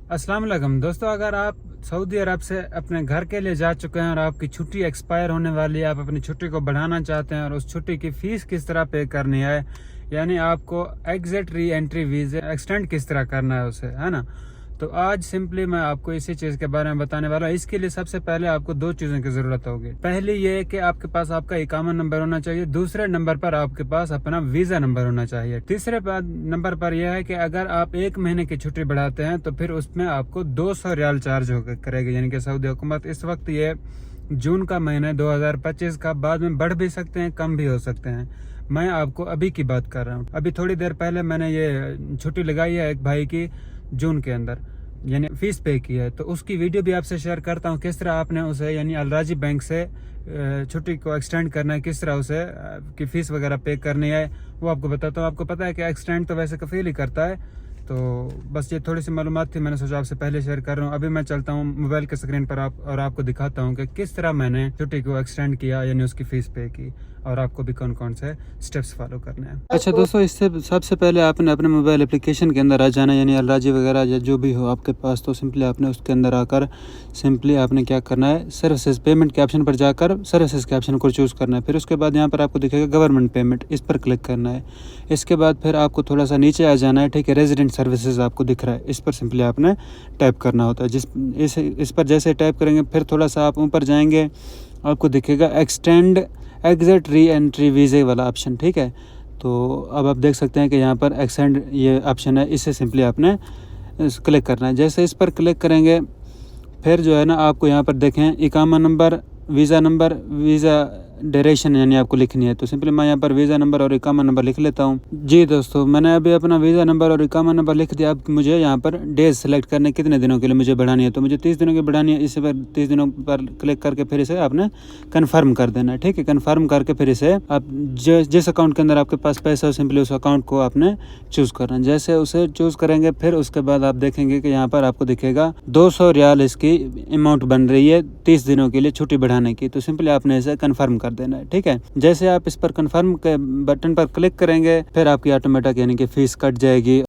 अस्सलाम वालेकुम दोस्तों, अगर आप सऊदी अरब से अपने घर के लिए जा चुके हैं और आपकी छुट्टी एक्सपायर होने वाली है, आप अपनी छुट्टी को बढ़ाना चाहते हैं और उस छुट्टी की फीस किस तरह पे करनी है, यानी आपको exit re entry visa extend किस तरह करना है उसे, है ना। तो आज सिंपली मैं आपको इसी चीज़ के बारे में बताने वाला हूँ। इसके लिए सबसे पहले आपको दो चीज़ों की ज़रूरत होगी। पहली ये है कि आपके पास आपका इकामा नंबर होना चाहिए, दूसरे नंबर पर आपके पास अपना वीज़ा नंबर होना चाहिए। तीसरे नंबर पर यह है कि अगर आप 1 महीने की छुट्टी बढ़ाते हैं तो फिर उसमें आपको 200 रियाल चार्ज करेगी, यानी कि सऊदी हुकूमत। इस वक्त ये जून का महीना 2025 का, बाद में बढ़ भी सकते हैं, कम भी हो सकते हैं। मैं आपको अभी की बात कर रहा हूँ। अभी थोड़ी देर पहले मैंने ये छुट्टी लगाई है एक भाई की जून के अंदर, यानी फीस पे की है, तो उसकी वीडियो भी आपसे शेयर करता हूँ। किस तरह आपने उसे यानी अलराजी बैंक से छुट्टी को एक्सटेंड करना है, किस तरह उसे की फीस वगैरह पे करनी है, वो आपको बताता हूँ। आपको पता है कि एक्सटेंड तो वैसे कफील ही करता है, तो बस ये थोड़ी सी मालूमात थी, मैंने सोचा आपसे पहले शेयर कर रहा हूँ। अभी मैं चलता हूँ मोबाइल के स्क्रीन पर और आपको दिखाता हूँ कि किस तरह मैंने छुट्टी को एक्सटेंड किया, यानी उसकी फीस पे की, और आपको भी कौन कौन से स्टेप्स फॉलो करने हैं। अच्छा दोस्तों, इससे सबसे पहले आपने अपने मोबाइल एप्लीकेशन के अंदर आ जाना, यानी अलराजी वगैरह या जो भी हो आपके पास, तो सिंपली आपने उसके अंदर आकर सिंपली आपने क्या करना है, सर्विसेज पेमेंट के ऑप्शन पर जाकर सर्विसेज के ऑप्शन को चूज़ करना है। फिर उसके बाद यहाँ पर आपको दिखेगा गवर्नमेंट पेमेंट, इस पर क्लिक करना है। इसके बाद फिर आपको थोड़ा सा नीचे आ जाना है, ठीक है, रेजिडेंट सर्विसेज आपको दिख रहा है, इस पर सिंपली आपने टैप करना होता है। इस पर जैसे टैप करेंगे फिर थोड़ा सा आप ऊपर जाएंगे, आपको दिखेगा एक्सटेंड एग्जिट री एंट्री वीज़े वाला ऑप्शन, ठीक है। तो अब आप देख सकते हैं कि यहाँ पर एक्सटेंड ये ऑप्शन है, इससे सिंपली आपने क्लिक करना है। जैसे इस पर क्लिक करेंगे फिर जो है ना, आपको यहाँ पर देखें इकामा number, visa number, visa duration यानी आपको लिखनी है। तो सिंपली मैं यहाँ पर वीज़ा नंबर और इकामा नंबर लिख लेता हूँ। जी दोस्तों, मैंने अभी अपना वीज़ा नंबर और इकामा नंबर लिख दिया। अब मुझे यहाँ पर डेज सेलेक्ट करने कितने दिनों के लिए मुझे बढ़ानी है, तो मुझे 30 दिनों की बढ़ानी है। इस पर 30 दिनों पर क्लिक करके फिर इसे आपने कन्फर्म कर देना है, ठीक है। कन्फर्म करके फिर इसे आप जिस अकाउंट के अंदर आपके पास पैसा हो, सिंपली उस अकाउंट को आपने चूज़ करना है। जैसे उसे चूज़ करेंगे फिर उसके बाद आप देखेंगे कि यहाँ पर आपको दिखेगा 200 रियाल इसकी अमाउंट बन रही है 30 दिनों के लिए छुट्टी बढ़ाने की। तो सिंपली आपने इसे कन्फर्म कर देना है, ठीक है। जैसे आप इस पर कन्फर्म के बटन पर क्लिक करेंगे फिर आपकी ऑटोमेटिक यानी कि फीस कट जाएगी।